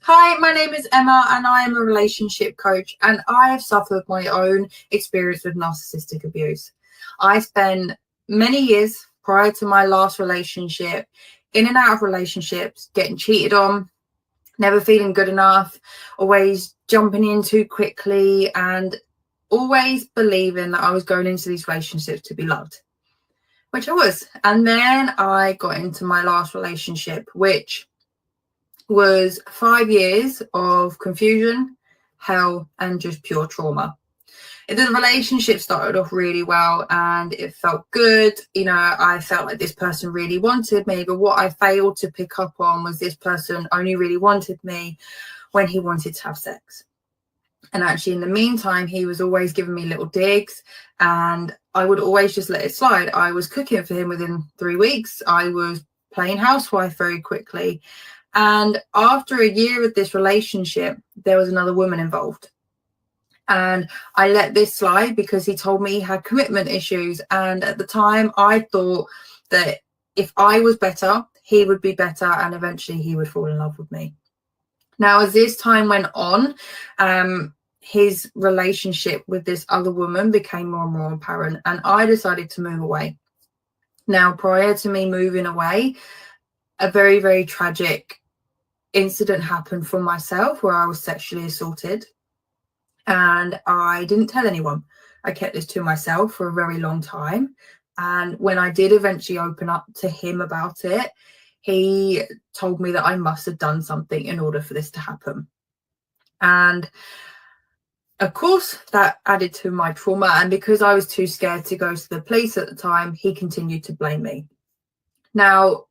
Hi, my name is Emma and I am a relationship coach, and I have suffered my own experience with narcissistic abuse. I spent many years prior to my last relationship in and out of relationships, getting cheated on, never feeling good enough, always jumping in too quickly, and always believing that I was going into these relationships to be loved, which I was. And then I got into my last relationship, which was 5 years of confusion, hell, and just pure trauma. The relationship started off really well and it felt good. I felt like this person really wanted me, but what I failed to pick up on was this person only really wanted me when he wanted to have sex. And actually, in the meantime, he was always giving me little digs and I would always just let it slide. I was cooking for him within 3 weeks. I was playing housewife very quickly. And after a year of this relationship, there was another woman involved. And I let this slide because he told me he had commitment issues. And at the time, I thought that if I was better, he would be better. And eventually he would fall in love with me. Now, as this time went on, his relationship with this other woman became more and more apparent. And I decided to move away. Now, prior to me moving away, a very, very tragic incident happened for myself where I was sexually assaulted, and I didn't tell anyone. I kept this to myself for a very long time, and when I did eventually open up to him about it, he told me that I must have done something in order for this to happen. And of course that added to my trauma, and because I was too scared to go to the police at the time, he continued to blame me. Now,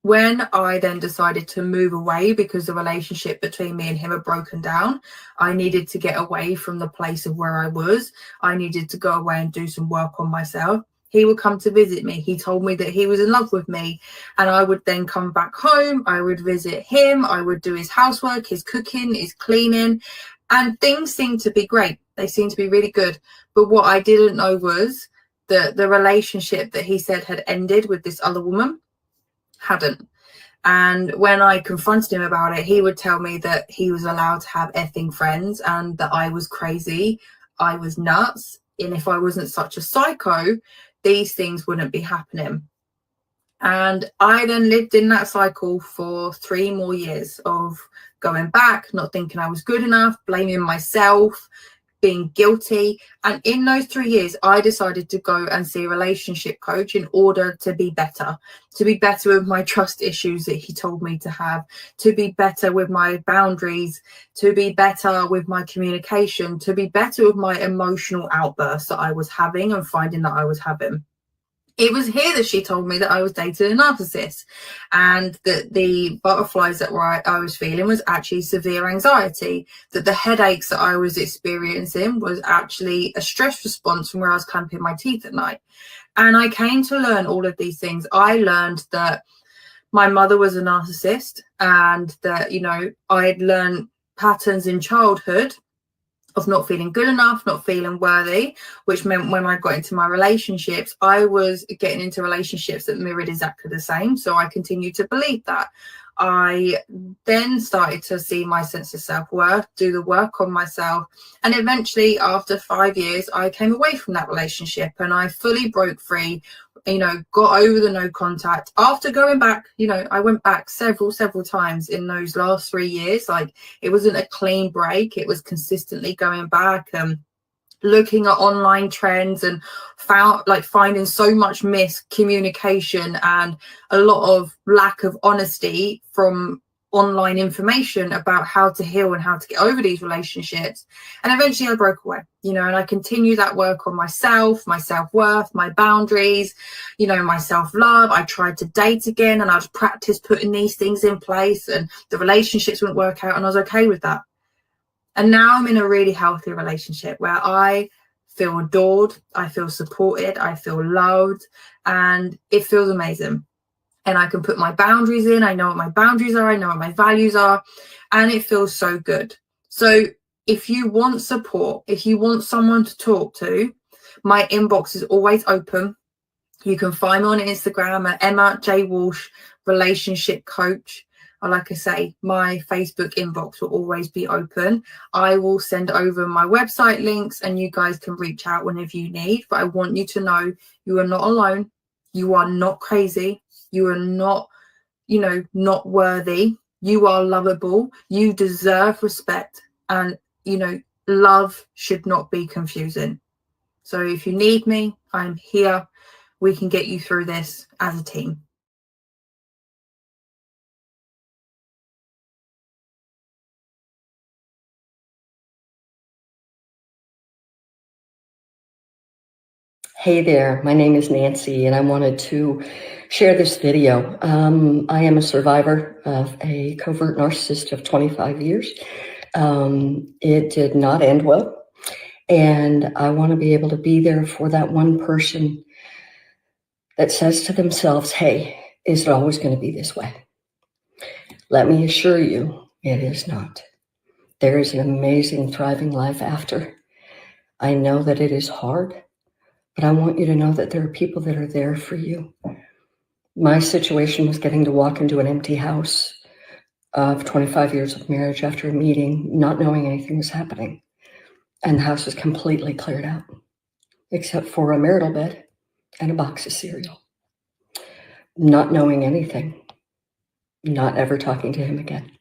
when I then decided to move away because the relationship between me and him had broken down, I needed to get away from the place of where I was. I needed to go away and do some work on myself. He would come to visit me. He told me that he was in love with me, and I would then come back home. I would visit him. I would do his housework, his cooking, his cleaning, and things seemed to be great. They seemed to be really good. But what I didn't know was that the relationship that he said had ended with this other woman hadn't. And when I confronted him about it, he would tell me that he was allowed to have effing friends and that I was crazy, I was nuts, and if I wasn't such a psycho, these things wouldn't be happening. And I then lived in that cycle for 3 more years of going back, not thinking I was good enough, blaming myself, being guilty. And in those 3 years, I decided to go and see a relationship coach in order to be better with my trust issues that he told me to have, to be better with my boundaries, to be better with my communication, to be better with my emotional outbursts that I was having and finding that I was having. It was here that she told me that I was dating a narcissist, and that the butterflies that I was feeling was actually severe anxiety, that the headaches that I was experiencing was actually a stress response from where I was clamping my teeth at night. And I came to learn all of these things. I learned that my mother was a narcissist, and that, I had learned patterns in childhood of not feeling good enough, not feeling worthy, which meant when I got into my relationships, I was getting into relationships that mirrored exactly the same. So I continued to believe that. I then started to see my sense of self-worth, do the work on myself. And eventually, after 5 years, I came away from that relationship and I fully broke free, got over the no contact. After going back, I went back several times in those last 3 years. Like, it wasn't a clean break. It was consistently going back and looking at online trends, and finding so much miscommunication and a lot of lack of honesty from online information about how to heal and how to get over these relationships. And eventually I broke away, and I continued that work on myself, my self-worth, my boundaries, my self-love. I tried to date again, and I'd practice putting these things in place, and the relationships wouldn't work out, and I was okay with that. And now I'm in a really healthy relationship where I feel adored, I feel supported, I feel loved, and it feels amazing. And I can put my boundaries in. I know what my boundaries are. I know what my values are. And it feels so good. So if you want support, if you want someone to talk to, my inbox is always open. You can find me on Instagram at Emma J. Walsh Relationship Coach. like I say, my Facebook inbox will always be open. I will send over my website links and you guys can reach out whenever you need. But I want you to know you are not alone. You are not crazy. You are not, not worthy. You are lovable. You deserve respect. And, love should not be confusing. So if you need me, I'm here. We can get you through this as a team. Hey there, my name is Nancy, and I wanted to share this video. I am a survivor of a covert narcissist of 25 years. It did not end well, and I want to be able to be there for that one person that says to themselves, hey, is it always going to be this way? Let me assure you, it is not. There is an amazing, thriving life after. I know that it is hard, but I want you to know that there are people that are there for you. My situation was getting to walk into an empty house of 25 years of marriage after a meeting, not knowing anything was happening. And the house was completely cleared out, except for a marital bed and a box of cereal. Not knowing anything, not ever talking to him again.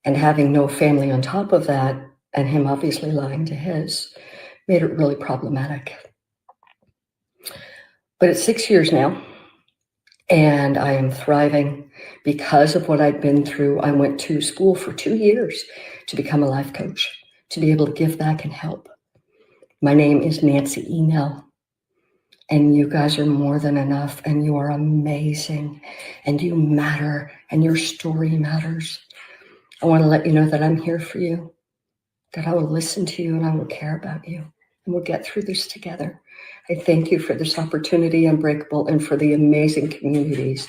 And having no family on top of that, and him obviously lying to his, made it really problematic. But it's 6 years now, and I am thriving because of what I've been through. I went to school for 2 years to become a life coach, to be able to give back and help. My name is Nancy Enel, and you guys are more than enough, and you are amazing, and you matter, and your story matters. I want to let you know that I'm here for you, that I will listen to you, and I will care about you, and we'll get through this together. I thank you for this opportunity, Unbreakable, and for the amazing communities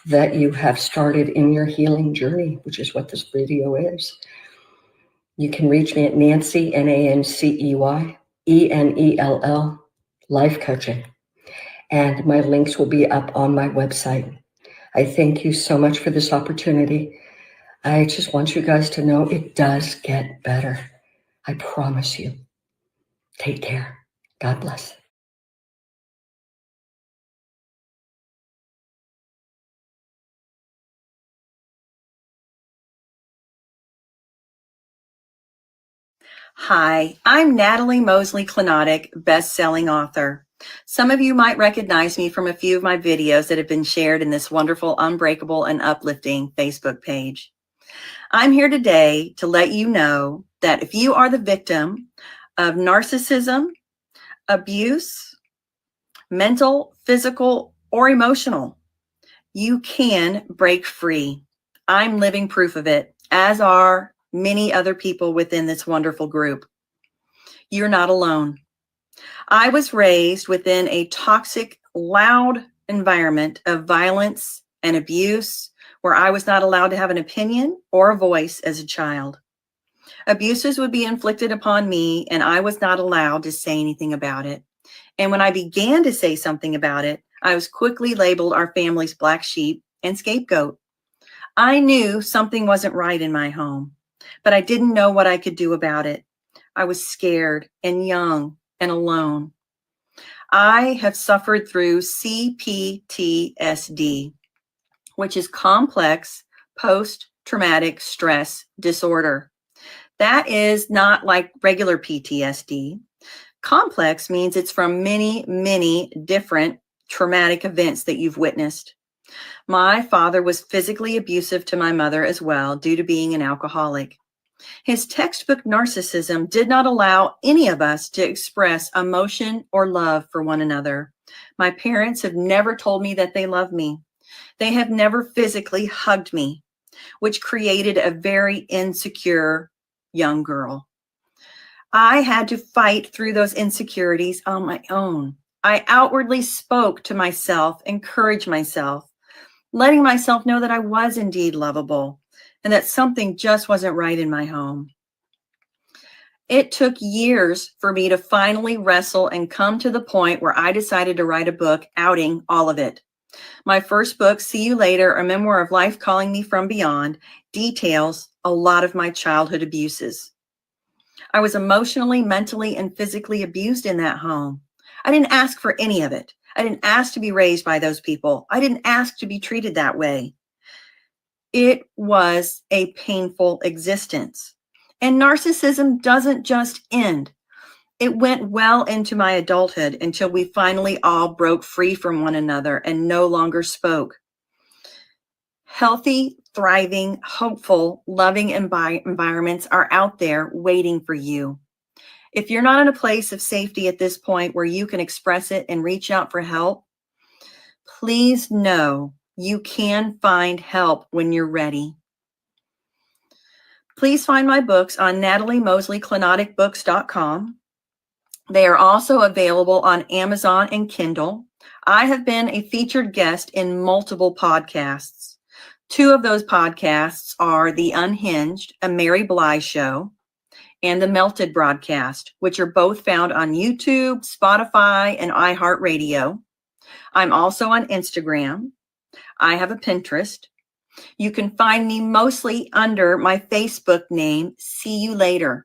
that you have started in your healing journey, which is what this video is. You can reach me at Nancy, Nancey, Enell, Life Coaching. And my links will be up on my website. I thank you so much for this opportunity. I just want you guys to know it does get better. I promise you. Take care. God bless. Hi, I'm Natalie Mosley Klenotic, best-selling author. Some of you might recognize me from a few of my videos that have been shared in this wonderful, unbreakable, and uplifting Facebook page. I'm here today to let you know that if you are the victim of narcissism, abuse, mental, physical, or emotional, you can break free. I'm living proof of it, as are many other people within this wonderful group. You're not alone. I was raised within a toxic, loud environment of violence and abuse where I was not allowed to have an opinion or a voice as a child. Abuses would be inflicted upon me, and I was not allowed to say anything about it. And when I began to say something about it, I was quickly labeled our family's black sheep and scapegoat. I knew something wasn't right in my home, but I didn't know what I could do about it. I was scared and young and alone. I have suffered through CPTSD, which is complex post-traumatic stress disorder. That is not like regular PTSD. Complex means it's from many, many different traumatic events that you've witnessed. My father was physically abusive to my mother as well due to being an alcoholic. His textbook narcissism did not allow any of us to express emotion or love for one another. My parents have never told me that they love me. They have never physically hugged me, which created a very insecure young girl. I had to fight through those insecurities on my own. I outwardly spoke to myself, encouraged myself, letting myself know that I was indeed lovable and that something just wasn't right in my home. It took years for me to finally wrestle and come to the point where I decided to write a book outing all of it. My first book, See You Later, A Memoir of Life Calling Me From Beyond, details a lot of my childhood abuses. I was emotionally, mentally, and physically abused in that home. I didn't ask for any of it. I didn't ask to be raised by those people. I didn't ask to be treated that way. It was a painful existence. And narcissism doesn't just end. It went well into my adulthood until we finally all broke free from one another and no longer spoke. Healthy, thriving, hopeful, loving environments are out there waiting for you. If you're not in a place of safety at this point where you can express it and reach out for help, please know you can find help when you're ready. Please find my books on nataliemosleyklonoticbooks.com. They are also available on Amazon and Kindle. I have been a featured guest in multiple podcasts. 2 of those podcasts are The Unhinged, a Mary Blige show, and The Melted broadcast, which are both found on YouTube, Spotify, and iHeartRadio. I'm also on Instagram. I have a Pinterest. You can find me mostly under my Facebook name, See You Later.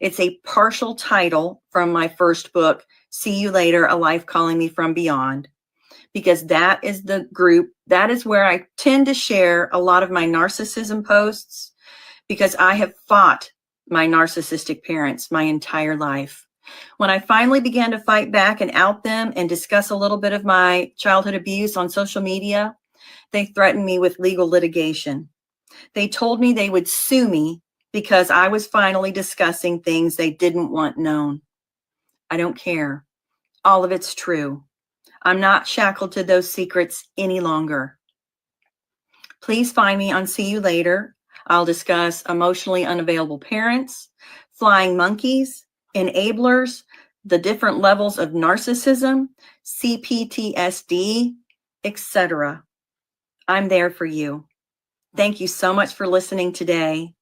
It's a partial title from my first book, See You Later, A Life Calling Me From Beyond, because that is the group, that is where I tend to share a lot of my narcissism posts, because I have fought my narcissistic parents my entire life. When I finally began to fight back and out them and discuss a little bit of my childhood abuse on social media, they threatened me with legal litigation. They told me they would sue me because I was finally discussing things they didn't want known. I don't care. All of it's true. I'm not shackled to those secrets any longer. Please find me on See You Later. I'll discuss emotionally unavailable parents, flying monkeys, enablers, the different levels of narcissism, CPTSD, etc. I'm there for you. Thank you so much for listening today.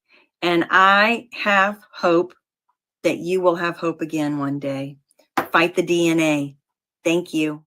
And I have hope that you will have hope again one day. Fight the DNA. Thank you.